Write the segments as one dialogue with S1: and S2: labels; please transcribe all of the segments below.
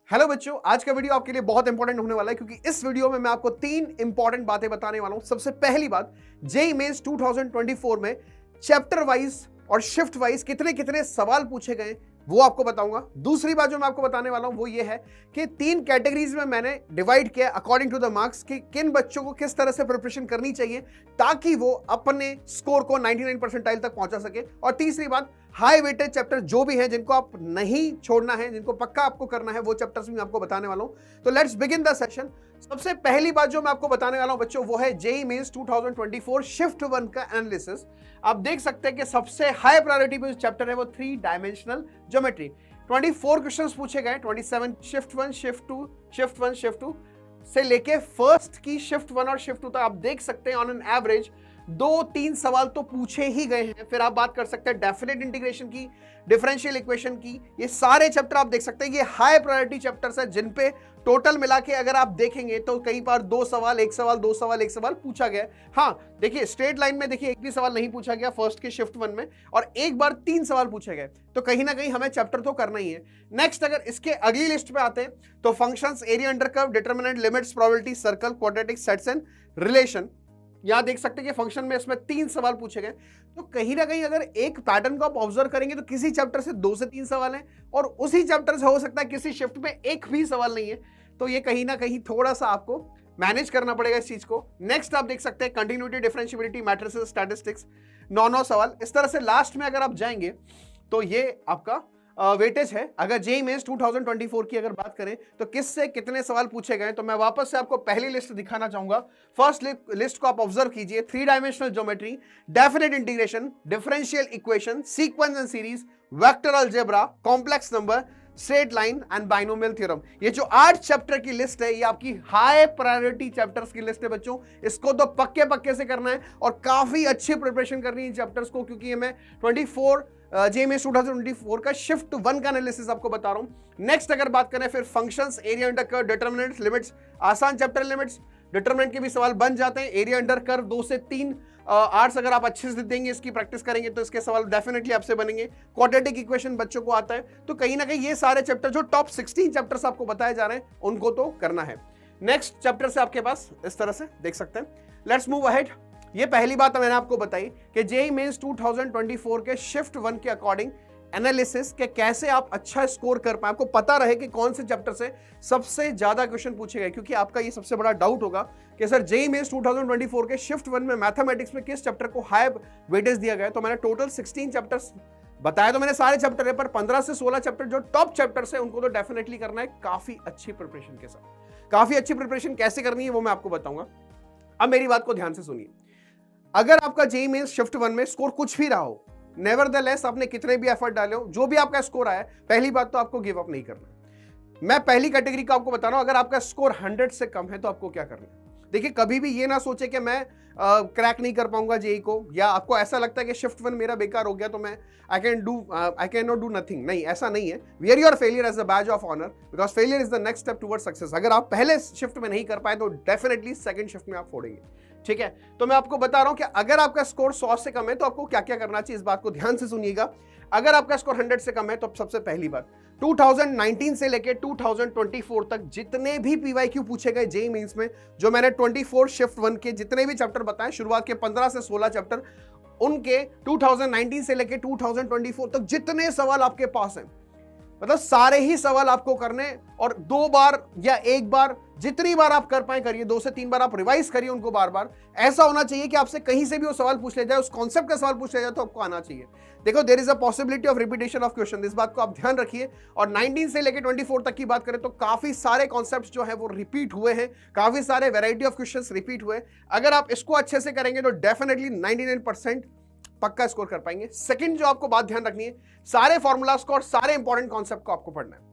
S1: Hello बच्चों, आज का वीडियो आपके लिए बहुत इंपॉर्टेंट होने वाला है क्योंकि इस वीडियो में मैं आपको 3 इंपॉर्टेंट बातें बताने वाला हूं। सबसे पहली बात, जेईई मेंस 2024 में चैप्टर वाइज और शिफ्ट वाइज कितने कितने सवाल पूछे गए वो आपको बताऊंगा। दूसरी बात जो मैं आपको बताने वाला हूं वो ये है कि 3 कैटेगरीज में मैंने डिवाइड किया अकॉर्डिंग टू द मार्क्स कि किन बच्चों को किस तरह से प्रिपरेशन करनी चाहिए ताकि वो अपने स्कोर को 99 परसेंटाइल तक पहुंचा सके। और तीसरी बात, हाई वेटेज चैप्टर जो भी हैं जिनको आप नहीं छोड़ना है, जिनको पक्का आपको करना है, वो चैप्टर्स भी आपको बताने वाला हूं। तो लेट्स बिगिन द सेशन। सबसे पहली बात जो मैं आपको बताने वाला हूं बच्चों वो है जेईई मेंस 2024 शिफ्ट 1 का एनालिसिस। आप देख सकते हैं कि सबसे हाई प्रायोरिटी पे जो चैप्टर है वो 3 डायमेंशनल ज्योमेट्री। 24 क्वेश्चंस पूछे गए, 27 शिफ्ट 1 शिफ्ट 2 शिफ्ट 1 शिफ्ट 2 से लेके फर्स्ट की शिफ्ट 1 और शिफ्ट 2 तक। आप देख सकते हैं ऑन एन एवरेज 2-3 सवाल तो पूछे ही गए हैं। फिर आप बात कर सकते हैं डेफिनेट इंटीग्रेशन की, डिफरेंशियल इक्वेशन की। ये सारे चैप्टर आप देख सकते हैं, ये हाई प्रायोरिटी चैप्टर्स हैं जिन पे टोटल मिला के अगर आप देखेंगे तो कई बार 2 सवाल 1 सवाल 2 सवाल 1 सवाल पूछा गया। हाँ देखिए, स्ट्रेट लाइन में देखिए एक भी सवाल नहीं पूछा गया फर्स्ट के शिफ्ट 1 में, और एक बार 3 सवाल पूछे गए। तो कहीं ना कहीं हमें चैप्टर तो करना ही है। नेक्स्ट अगर इसके अगली लिस्ट पे आते हैं तो functions, area under curve, determinant, limits, probability, circle, quadratic, sets and relation. यहां देख सकते हैं कि फंक्शन में इसमें 3 सवाल पूछे गए। तो कहीं ना कहीं अगर एक पैटर्न को आप ऑब्जर्व करेंगे तो किसी चैप्टर से 2 से 3 सवाल हैं और उसी चैप्टर से हो सकता है किसी शिफ्ट में एक भी सवाल नहीं है। तो ये कहीं ना कहीं थोड़ा सा आपको मैनेज करना पड़ेगा इस चीज को। नेक्स्ट आप देख सकते हैं कंटिन्यूटी, डिफरेंशिएबिलिटी, मैट्रिसेस, स्टैटिस्टिक्स, 9 सवाल। इस तरह से लास्ट में अगर आप जाएंगे तो ये आपका वेटेज है। अगर जेईई मेंस 2024 की अगर बात करें तो किससे कितने सवाल पूछे गए, तो मैं वापस से आपको पहली लिस्ट दिखाना चाहूंगा। फर्स्ट लिस्ट को आप ऑब्जर्व कीजिए, 3 dimensional geometry, definite integration, differential equation, sequence and series, vector algebra, complex number, straight line and binomial theorem. ये जो 8 चैप्टर की लिस्ट है ये आपकी हाई प्रायोरिटी चैप्टर्स की लिस्ट है बच्चों। इसको तो पक्के पक्के से करना है और काफी अच्छी प्रिपरेशन करनी है इन चैप्टर्स को, क्योंकि ये मैं 24 जेईई मेंस 2024 का शिफ्ट 1 का एनालिसिस आपको बता रहा हूं। नेक्स्ट अगर बात करें फिर functions, area under curve, determinants, limits, आसान चैप्टर लिमिट्स, डिटरमिनेंट के भी सवाल बन जाते हैं। एरिया अंडर कर्व 2 से 3 आर्ट्स अगर आप अच्छे से देंगे, इसकी प्रैक्टिस करेंगे तो इसके सवाल डेफिनेटली आपसे बनेंगे। क्वाड्रेटिक इक्वेशन बच्चों को आता है। तो कहीं ना कहीं ये सारे चैप्टर जो टॉप 16 चैप्टर्स आपको बताए जा रहे हैं उनको तो करना है। नेक्स्ट चैप्टर से आपके पास इस तरह से देख सकते हैं। Let's move ahead. ये पहली बात मैंने आपको बताई कि जेईई मेंस 2024 के शिफ्ट 1 के अकॉर्डिंग एनालिसिस के कैसे आप अच्छा स्कोर कर पाए, आपको पता रहे कि कौन से चैप्टर से सबसे ज्यादा क्वेश्चन पूछे गए। क्योंकि आपका ये सबसे बड़ा डाउट होगा कि सर जेईई मेंस 2024 के शिफ्ट 1 में मैथमेटिक्स में किस चैप्टर को हाई वेटेज दिया गया। तो मैंने टोटल 16 चैप्टर्स बताया, तो मैंने सारे चैप्टर है, पर 15 से 16 चैप्टर जो टॉप चैप्टर्स है उनको तो डेफिनेटली करना है काफी अच्छी प्रिपरेशन के साथ। काफी अच्छी प्रिपरेशन कैसे करनी है वो मैं आपको बताऊंगा। अब मेरी बात को ध्यान से सुनिए। अगर आपका जेईई मेंस शिफ्ट 1 में स्कोर कुछ भी रहा हो, नेवरदलेस आपने कितने भी एफर्ट डाले हो, जो भी आपका स्कोर आया, पहली बात तो आपको गिव अप नहीं करना। मैं पहली कैटेगरी का आपको बता रहा हूं, अगर आपका स्कोर 100 से कम है तो आपको क्या करना है। देखिए, कभी भी ये ना सोचे कि मैं क्रैक नहीं कर पाऊंगा जेईई को, या आपको ऐसा लगता है कि शिफ्ट 1 मेरा बेकार हो गया तो मैं I can not do nothing. नहीं, ऐसा नहीं है। Wear your failure as a badge of honour, because failure is the next step toward success. अगर आप पहले शिफ्ट में नहीं कर पाए तो डेफिनेटली सेकंड शिफ्ट में आप फोड़ेंगे। ठीक है, तो मैं आपको बता रहा हूं कि अगर आपका स्कोर 100 से कम है तो आपको क्या क्या करना चाहिए, इस बात को ध्यान से सुनिएगा। अगर आपका स्कोर 100 से कम है तो सबसे पहली बात, 2019 से लेके 2024 तक जितने भी पीवाईक्यू पूछे गए जेईई मेंस में, जो मैंने 24 शिफ्ट 1 के जितने भी चैप्टर बताए, शुरुआत के 15 से 16 चैप्टर, उनके 2019 से लेके 2024 तक जितने सवाल आपके पास हैं, मतलब सारे ही सवाल आपको करने, और 2 बार या 1 बार, जितनी बार आप कर पाए करिए, 2 से 3 बार आप रिवाइज करिए उनको बार बार। ऐसा होना चाहिए कि आपसे कहीं से भी वो सवाल पूछ ले जाए, उस कॉन्सेप्ट का सवाल पूछ ले जाए तो आपको आना चाहिए। देखो, there is a possibility of repetition of question, इस बात को आप ध्यान रखिए। और 19 से लेकर 24 तक की बात करें तो काफी सारे कॉन्सेप्ट्स जो है वो रिपीट हुए हैं, काफी सारे वेराइटी ऑफ क्वेश्चंस रिपीट हुए। अगर आप इसको अच्छे से करेंगे तो डेफिनेटली 99% पक्का स्कोर कर पाएंगे। सेकंड जो आपको बात ध्यान रखनी है, सारे फॉर्मूलाज को और सारे इंपॉर्टेंट कॉन्सेप्ट को आपको पढ़ना है।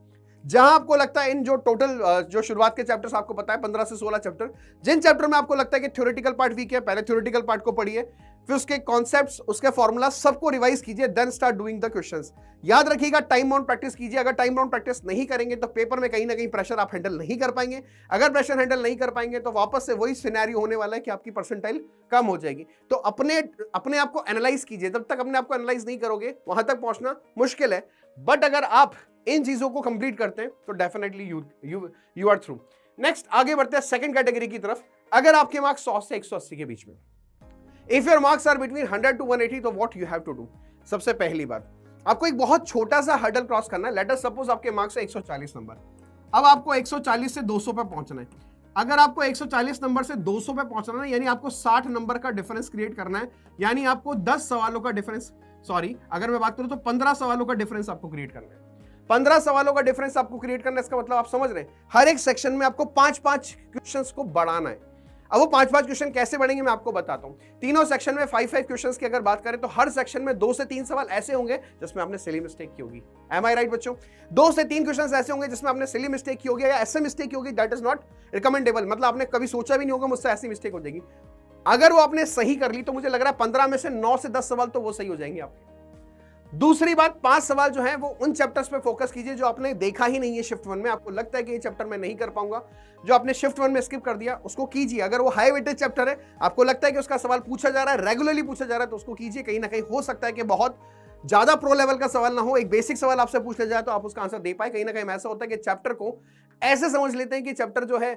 S1: जहां आपको लगता है इन जो टोटल जो शुरुआत के चैप्टर्स आपको पता है 15 से 16 चैप्टर, जिन चैप्टर में आपको लगता है कि थ्योरेटिकल पार्ट वीक है, पहले थ्योरेटिकल पार्ट को पढ़िए, फिर उसके कॉन्सेप्ट्स, उसके फॉर्मूला सबको रिवाइज कीजिए, then start doing the questions. याद रखिएगा, टाइम बाउंड प्रैक्टिस कीजिए। अगर टाइम बाउंड प्रैक्टिस नहीं करेंगे तो पेपर में कहीं ना कहीं प्रेशर आप हैंडल नहीं कर पाएंगे। अगर प्रेशर हैंडल नहीं कर पाएंगे तो वापस से वही सिनेरियो होने वाला है कि आपकी परसेंटाइल कम हो जाएगी। तो अपने आप को एनालाइज कीजिए। जब तक अपने आप को एनालाइज नहीं करोगे वहां तक पहुंचना मुश्किल है। बट अगर आप इन चीजों को कंप्लीट करते हैं तो definitely you are through. Next आगे बढ़ते हैं सेकंड कैटेगरी की तरफ। अगर आपके मार्क्स 100 से 180 के बीच में, if your marks are between 100 to 180, तो what you have to do. सबसे पहली बात, आपको एक बहुत छोटा सा हर्डल क्रॉस करना है। लेट अस सपोज आपके मार्क्स है 140 नंबर, अब आपको 140 से 200 पे पहुंचना है। अगर आपको 140 नंबर से 200 पे पहुंचना है, यानी आपको 60 नंबर का डिफरेंस क्रिएट करना है, यानी आपको 10 सवालों का डिफरेंस, सॉरी अगर मैं बात करूं तो 15 सवालों का डिफरेंस आपको क्रिएट करना है। 15 सवालों का डिफरेंस आपको क्रिएट करना है, इसका मतलब आप समझ रहे हैं हर एक सेक्शन में आपको 5-5 क्वेश्चंस को बढ़ाना है। अब वो 5-5 क्वेश्चन कैसे बढ़ेंगे मैं आपको बताता हूं। तीनों सेक्शन में 5-5 क्वेश्चंस की अगर बात करें तो हर सेक्शन में 2 से 3 सवाल ऐसे होंगे जिसमें आपने सिली मिस्टेक की होगी। एम आई राइट बच्चों? 2 से 3 क्वेश्चंस ऐसे होंगे जिसमें आपने सिली मिस्टेक की होगी या ऐसे मिस्टेक की होगी दैट इज नॉट रिकमेंडेबल, मतलब आपने कभी सोचा भी नहीं होगा मुझसे ऐसी मिस्टेक हो जाएगी। अगर वो आपने सही कर ली तो मुझे लग रहा है 15 में से 9 से 10 सवाल तो वो सही हो जाएंगे आपके। दूसरी बात, 5 सवाल जो है वो उन चैप्टर्स पे फोकस कीजिए जो आपने देखा ही नहीं है शिफ्ट 1 में, आपको लगता है कि ये चैप्टर मैं नहीं कर पाऊंगा, जो आपने शिफ्ट 1 में स्किप कर दिया उसको कीजिए। अगर वो हाई वेटेज चैप्टर है, आपको लगता है कि उसका सवाल पूछा जा रहा है, रेगुलरली पूछा जा रहा है, तो उसको कीजिए। कहीं ना कहीं हो सकता है कि बहुत ज्यादा प्रो लेवल का सवाल ना हो, एक बेसिक सवाल आपसे पूछ लिया जाए तो आप उसका आंसर दे पाए। कहीं ना कहीं ऐसा होता है कि चैप्टर को ऐसे समझ लेते हैं कि चैप्टर जो है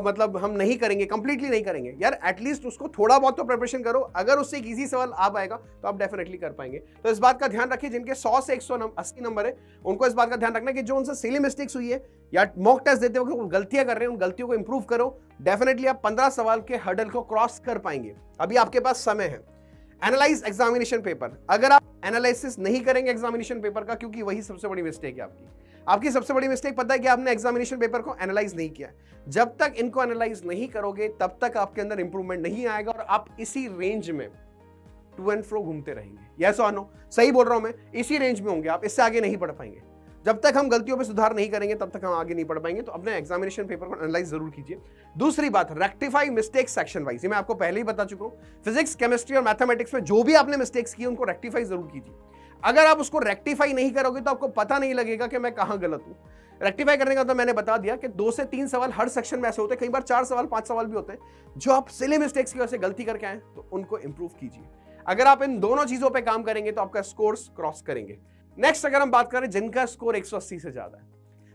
S1: मतलब हम नहीं करेंगे, कंप्लीटली नहीं करेंगे। यार एटलीस्ट उसको थोड़ा बहुत तो प्रिपरेशन करो, अगर उससे एक इजी सवाल आ पाएगा तो आप डेफिनेटली कर पाएंगे। तो इस बात का ध्यान रखिए, जिनके 100 से 180 नंबर है उनको इस बात का ध्यान रखना कि जो उनसे सिली मिस्टेक्स हुई है या मॉक टेस्ट देते वक्त गलतियां कर रहे हैं, उन गलतियों को इंप्रूव करो। डेफिनेटली आप 15 सवाल के हर्डल को क्रॉस कर पाएंगे। अभी आपके पास समय है। एनालाइज एग्जामिनेशन पेपर, अगर आप एनालिसिस नहीं करेंगे एग्जामिनेशन पेपर का, क्योंकि वही सबसे बड़ी मिस्टेक है आपकी सबसे बड़ी मिस्टेक पता है कि आपने एग्जामिनेशन पेपर को एनालाइज नहीं किया। जब तक इनको एनालाइज नहीं करोगे तब तक आपके अंदर इंप्रूवमेंट नहीं आएगा और आप इसी रेंज में टू एंड फ्रो घूमते रहेंगे। यस और नो? सही बोल रहा हूं मैं? इसी रेंज में होंगे आप, इससे आगे नहीं बढ़ पाएंगे। जब तक हम गलतियों पे सुधार नहीं करेंगे तब तक हम आगे नहीं बढ़ पाएंगे। तो अपने एग्जामिनेशन पेपर को एनालाइज जरूर कीजिए। दूसरी बात, रेक्टिफाई मिस्टेक सेक्शन वाइज। ये मैं आपको पहले ही बता चुका हूं। फिजिक्स, केमिस्ट्री और मैथमेटिक्स में जो भी आपने मिस्टेक्स की उनको रेक्टिफाई जरूर कीजिए। अगर आप उसको रेक्टिफाई नहीं करोगे तो आपको पता नहीं लगेगा कि मैं कहां गलत हूं। रेक्टिफाई करने का तो मैंने बता दिया कि 2 से 3 सवाल हर सेक्शन में ऐसे होते हैं, कई बार 4 सवाल 5 सवाल भी होते हैं जो आप सिली मिस्टेक्स की वजह से गलती करके आए, तो उनको इंप्रूव कीजिए। अगर आप इन दोनों चीजों पे काम करेंगे तो आपका स्कोर्स क्रॉस करेंगे। नेक्स्ट अगर हम बात करें जिनका स्कोर 180 से ज्यादा है,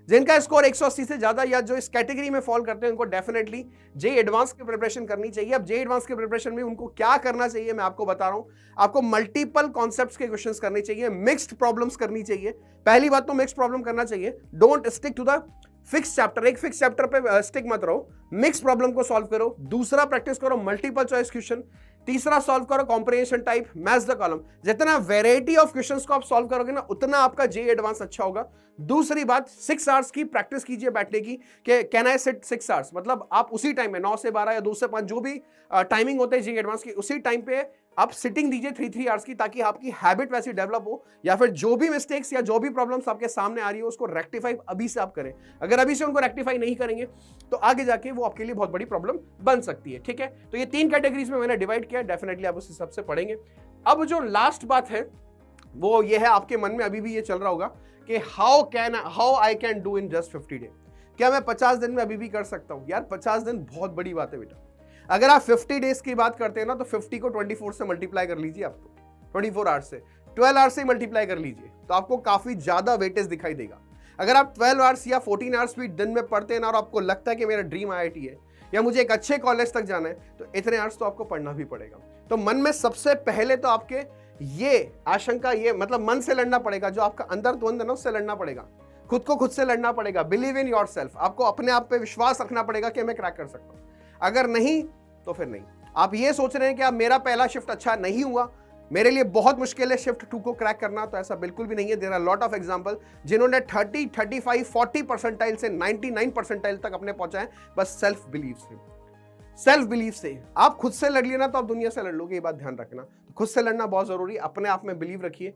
S1: जिनका स्कोर 180 से ज्यादा या जो इस कैटेगरी में फॉल करते हैं उनको डेफिनेटली जेईई एडवांस की प्रिपरेशन करनी चाहिए। अब जेईई एडवांस के प्रिपरेशन में उनको क्या करना चाहिए मैं आपको बता रहा हूं। आपको मल्टीपल कॉन्सेप्ट्स के क्वेश्चंस करने चाहिए, मिक्स्ड प्रॉब्लम्स करनी चाहिए। पहली बात तो मिक्स्ड प्रॉब्लम करना चाहिए। Don't stick to the fix chapter, एक फिक्स चैप्टर पे स्टिक मत रहो, मिक्स प्रॉब्लम को सॉल्व करो। दूसरा, प्रैक्टिस करो मल्टीपल चॉइस क्वेश्चन। तीसरा, सॉल्व करो comprehension type, match the column. जितना वैरायटी ऑफ क्वेश्चंस को आप सॉल्व करोगे ना उतना आपका जेईई एडवांस अच्छा होगा। दूसरी बात, 6 आवर्स की प्रैक्टिस कीजिए बैठने की कि कैन आई सिट 6 आवर्स, मतलब आप उसी टाइम में 9 से 12 या 2 से 5 जो भी टाइमिंग होते हैं जेईई एडवांस की, उसी टाइम पे आप सिटिंग दीजिए 3-3 आवर्स की, ताकि आपकी हैबिट वैसी डेवलप हो। या फिर जो भी मिस्टेक्स या जो भी प्रॉब्लम्स आपके सामने आ रही हो उसको रेक्टिफाई अभी से आप करें। अगर अभी से उनको रेक्टिफाई नहीं करेंगे तो आगे जाके वो आपके लिए बहुत बड़ी प्रॉब्लम बन सकती है। ठीक है, तो ये 3 कैटेगरीज में मैंने डिवाइड किया, डेफिनेटली आप उस हिसाब से पढ़ेंगे। अब जो लास्ट बात है वो ये है, आपके मन में अभी भी ये चल रहा होगा कि how I can do in just 50 day. क्या मैं 50 दिन में अभी भी कर सकता हूं? यार 50 दिन बहुत बड़ी बात है बेटा। अगर आप 50 डेज की बात करते हैं ना तो 50 को 24 से मल्टीप्लाई कर लीजिए, आप तो 24 आवर्स से 12 आवर्स से मल्टीप्लाई कर लीजिए तो आपको काफी ज्यादा वेटेज दिखाई देगा। अगर आप 12 आवर्स या 14 आवर्स भी दिन में पढ़ते हैं ना और आपको लगता है कि मेरा ड्रीम IIT है या मुझे एक अच्छे कॉलेज तक जाना है, तो इतने आवर्स तो आपको पढ़ना भी पड़ेगा। तो मन में सबसे पहले तो आपके ये आशंका, ये मतलब मन से लड़ना पड़ेगा, जो आपका अंदर द्वंद है ना उससे लड़ना पड़ेगा, खुद को खुद से लड़ना पड़ेगा। बिलीव इन योरसेल्फ, आपको अपने आप पे विश्वास रखना पड़ेगा कि मैं क्रैक कर सकता हूं। अगर नहीं तो फिर नहीं। आप ये सोच रहे हैं कि अब मेरा पहला शिफ्ट अच्छा नहीं हुआ, मेरे लिए बहुत मुश्किल है शिफ्ट 2 को क्रैक करना, तो ऐसा बिल्कुल भी नहीं है। There are lot of example जिन्होंने 30, 35, 40 परसेंटाइल से 99 परसेंटाइल तक अपने पहुंचा है, बस सेल्फ बिलीव से। आप खुद से लड़ लेना तो आप दुनिया से लड़ लोगे, ये बात ध्यान रखना। तो खुद से लड़ना बहुत जरूरी, अपने आप में बिलीव रखिए,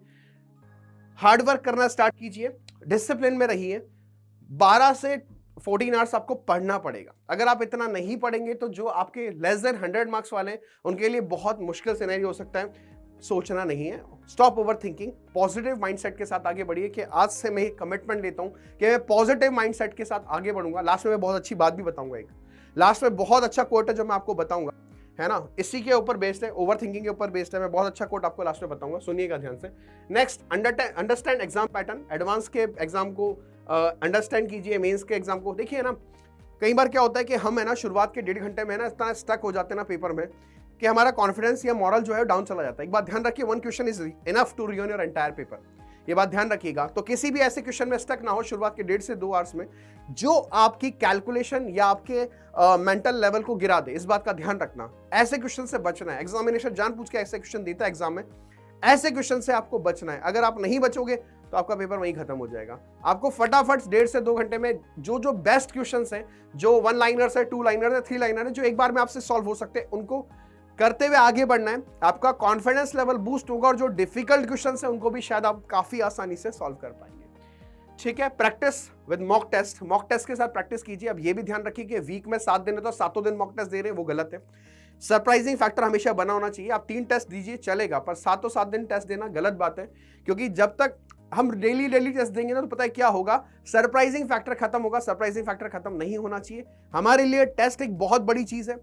S1: हार्डवर्क करना स्टार्ट कीजिए, डिसिप्लिन में रहिए। 12 से 14 आवर्स आपको पढ़ना पड़ेगा। अगर आप इतना नहीं पढ़ेंगे तो जो आपके लेस देन 100 मार्क्स वाले हैं उनके लिए बहुत मुश्किल सिनेरियो हो सकता है। सोचना नहीं है, stop over thinking, positive mindset के साथ आगे बढ़िए कि आज से मैं कमिटमेंट लेता हूं कि मैं पॉजिटिव माइंडसेट के साथ आगे बढ़ूंगा। लास्ट में मैं बहुत अच्छी बात भी बताऊंगा, एक लास्ट में बहुत अच्छा कोट है जो मैं आपको बताऊंगा, है ना, इसी के ऊपर बेस्ड है, ओवर थिंकिंग के ऊपर बेस्ड है। मैं बहुत अच्छा कोट आपको लास्ट में बताऊंगा, सुनिएगा ध्यान से। Next, understand exam pattern. Advance के एग्जाम को अंडरस्टैंड कीजिए, मेंस के एग्जाम को देखिए ना। कई बार क्या होता है कि हम है ना शुरुआत के 1.5 घंटे में ना इतना स्टक हो जाते हैं ना पेपर में कि हमारा कॉन्फिडेंस या मॉरल जो है डाउन चला जाता है। एक बात ध्यान रखिए, 1 question is enough to ruin your entire paper, ये बात ध्यान रखिएगा। तो किसी भी ऐसे क्वेश्चन में स्टक ना हो शुरुआत के 1.5 से 2 आवर्स में, जो आपकी कैलकुलेशन या आपके मेंटल लेवल को गिरा दे, इस बात का ध्यान रखना। ऐसे क्वेश्चन से बचना है। एग्जामिनेशन जानबूझ के ऐसे क्वेश्चन देता है एग्जाम में, ऐसे क्वेश्चन से आपको बचना है। अगर आप नहीं बचोगे तो आपका पेपर वहीं खत्म हो जाएगा। आपको फटाफट 1.5 से 2 घंटे में जो बेस्ट क्वेश्चंस हैं, जो 1 लाइनर्स है, 2 लाइनर है, 3 लाइनर है, जो एक बार में आपसे सॉल्व हो सकते हैं, उनको करते हुए आगे बढ़ना है। आपका कॉन्फिडेंस लेवल बूस्ट होगा और जो डिफिकल्ट क्वेश्चंस हैं उनको भी शायद आप काफी आसानी से सॉल्व कर पाएंगे। ठीक है, practice with mock test. Mock test के साथ प्रैक्टिस कीजिए। अब ये भी ध्यान रखिए कि वीक में 7 दिन है तो 7 दिन मॉक टेस्ट दे रहे हैं, वो गलत है। सरप्राइजिंग फैक्टर हमेशा बना होना चाहिए। आप 3 टेस्ट दीजिए चलेगा, पर 7 दिन टेस्ट देना गलत बात है, क्योंकि जब तक हम डेली टेस्ट देंगे ना तो पता है क्या होगा, सरप्राइजिंग फैक्टर खत्म होगा। सरप्राइजिंग फैक्टर खत्म नहीं होना चाहिए। हमारे लिए टेस्ट एक बहुत बड़ी चीज है,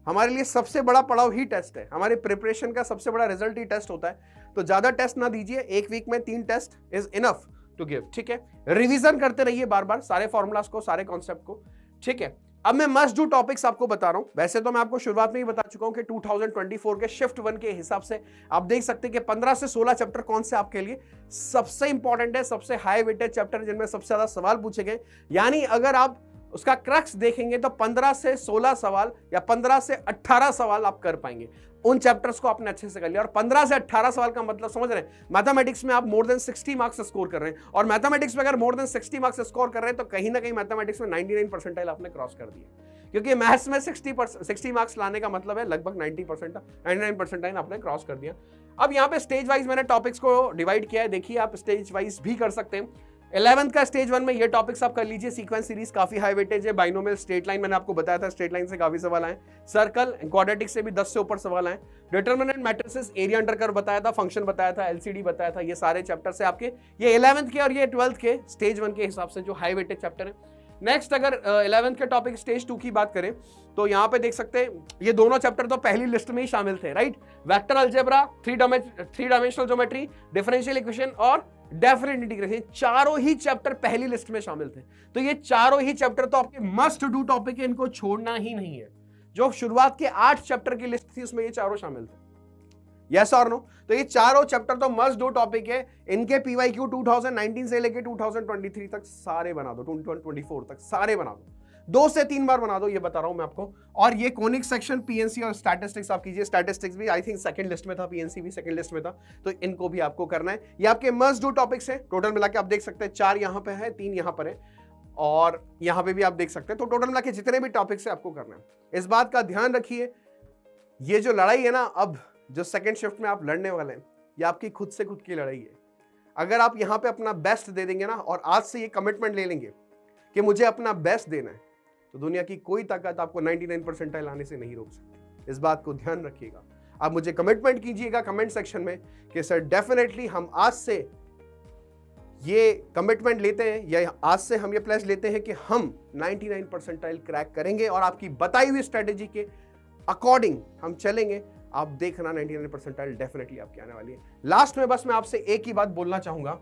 S1: हमारे लिए सबसे बड़ा पड़ाव ही टेस्ट है। हमारे प्रिपरेशन का सबसे बड़ा रिजल्ट ही टेस्ट होता है। तो ज्यादा टेस्ट ना दीजिए, एक वीक में 3 test is enough to give. ठीक है, रिवीजन करते रहिए बार बार सारे फॉर्मूलाज को, सारे कॉन्सेप्ट को। ठीक है, अब मैं मस्ट डू टॉपिक्स आपको बता रहा हूं। वैसे तो मैं आपको शुरुआत में ही बता चुका हूं कि 2024 के शिफ्ट 1 के हिसाब से आप देख सकते हैं कि 15 से 16 चैप्टर कौन से आपके लिए सबसे इंपॉर्टेंट है, सबसे हाई वेटेड चैप्टर, जिनमें सबसे ज्यादा सवाल पूछे गए। यानी अगर आप उसका क्रक्स देखेंगे तो 15 से 16 सवाल या 15 से 18 सवाल आप कर पाएंगे। उन चैप्टर्स को आपने अच्छे से कर लिया। और 15 से 18 सवाल का मतलब समझ रहे हैं, मैथमेटिक्स में आप मोर देन 60 मार्क्स स्कोर कर रहे हैं, और मैथमेटिक्स में अगर मोर देन 60 मार्क्स स्कोर कर रहे हैं तो कहीं ना कहीं मैथमेटिक्स में 99 परसेंटाइल आपने क्रॉस कर दिया। क्योंकि मैथ्स में 60 मार्क्स लाने का मतलब है लगभग 99 परसेंटाइल आपने क्रॉस कर दिया। अब यहाँ पे स्टेज वाइज मैंने टॉपिक्स को डिवाइड किया है, देखिए आप स्टेज वाइज भी कर सकते हैं। 11th का स्टेज 1 में ये टॉपिक्स आप कर लीजिए। सीक्वेंस सीरीज काफी हाई वेटेज है। बाइनोमियल, स्ट्रेट लाइन मैंने आपको बताया था, स्ट्रेट लाइन से काफी सवाल आए। सर्कल, क्वाड्रेटिक से भी 10 से ऊपर सवाल आए। Determinant matrices, area under curve बताया था, फंक्शन बताया था, एलसीडी बताया था। ये सारे चैप्टर से आपके ये 11th के और ये 12th के स्टेज 1 के हिसाब से जो हाई वेटेज चैप्टर है। नेक्स्ट, अगर 11th के टॉपिक स्टेज 2 की बात करें तो यहाँ पे देख सकते हैं ये दोनों चैप्टर तो पहली लिस्ट में ही शामिल थे, right. Vector algebra, 3 dimensional geometry, differential equation और डेफिनेट इंटीग्रेशन, चारों ही चैप्टर पहली लिस्ट में शामिल थे। तो ये चारों ही चैप्टर तो आपके मस्ट डू टॉपिक है, इनको छोड़ना ही नहीं है। जो शुरुआत के 8 चैप्टर की लिस्ट थी उसमें ये चारों शामिल थे, यस और नो। तो ये चारों चैप्टर तो मस्ट डू टॉपिक है। इनके पीवाईक्यू 2019 से लेके 2023 तक सारे बना दो, 2024 तक सारे बना दो, 2 से 3 बार बना दो, ये बता रहा हूं मैं आपको। और ये कोनिक सेक्शन, पीएनसी और स्टैटिस्टिक्स आप कीजिए। स्टैटिस्टिक्स भी आई थिंक सेकंड लिस्ट में था, पीएनसी भी सेकंड लिस्ट में था, तो इनको भी आपको करना है। ये आपके मस्ट डू टॉपिक्स हैं। टोटल मिला के आप देख सकते हैं 4 यहाँ पे है, 3 यहाँ पर है और यहाँ पे भी आप देख सकते हैं। तो टोटल मिला के जितने भी टॉपिक्स है आपको करना है। इस बात का ध्यान रखिए, ये जो लड़ाई है ना, अब जो सेकेंड शिफ्ट में आप लड़ने वाले हैं, ये आपकी खुद से खुद की लड़ाई है। अगर आप यहाँ पे अपना बेस्ट दे देंगे ना, और आज से ये कमिटमेंट ले लेंगे कि मुझे अपना बेस्ट देना है, तो दुनिया की कोई ताकत आपको 99 परसेंटाइल आने से नहीं रोक सकती। इस बात को ध्यान रखिएगा। आप मुझे कमिटमेंट कीजिएगा कमेंट सेक्शन में कि सर डेफिनेटली हम आज से ये कमिटमेंट लेते हैं, या आज से हम ये प्लेज लेते हैं कि हम 99 परसेंटाइल क्रैक करेंगे और आपकी बताई हुई स्ट्रेटेजी के अकॉर्डिंग हम चलेंगे। आप देखना 99 परसेंटाइल डेफिनेटली आपकी आने वाली है। लास्ट में बस मैं आपसे एक ही बात बोलना चाहूंगा,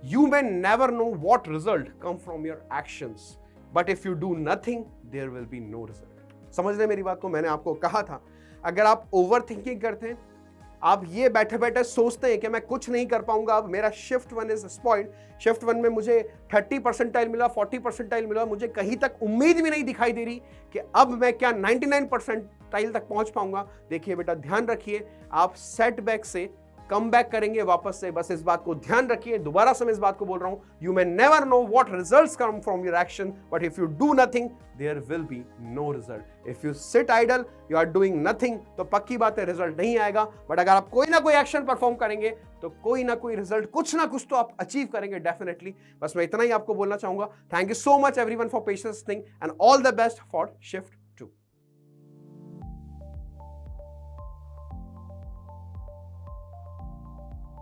S1: you may never know what result come from your actions, but if you do nothing there will be no result। समझ रहे मेरी बात को? मैंने आपको कहा था, अगर आप ओवर थिंकिंग करते हैं, आप ये बैठे बैठे सोचते हैं कि मैं कुछ नहीं कर पाऊंगा, अब मेरा शिफ्ट 1 इज स्पॉइल्ड, शिफ्ट 1 में मुझे 30 परसेंटाइल मिला, 40 परसेंटाइल मिला, मुझे कहीं तक उम्मीद भी नहीं दिखाई दे रही कि अब मैं क्या 99 परसेंटाइल तक पहुंच पाऊंगा। देखिए बेटा, ध्यान रखिए, आप सेटबैक से कम बैक करेंगे वापस से। बस इस बात को ध्यान रखिए। दोबारा से मैं इस बात को बोल रहा हूं, you may never know what results come from your action, but if you do nothing there will be no result. If you sit idle, you are doing nothing, तो पक्की बात है रिजल्ट नहीं आएगा। बट अगर आप कोई ना कोई एक्शन परफॉर्म करेंगे तो कोई ना कोई रिजल्ट, कुछ ना कुछ तो आप अचीव करेंगे डेफिनेटली। बस मैं इतना ही आपको बोलना चाहूंगा। Thank you so much everyone for patience thing and all the best for shift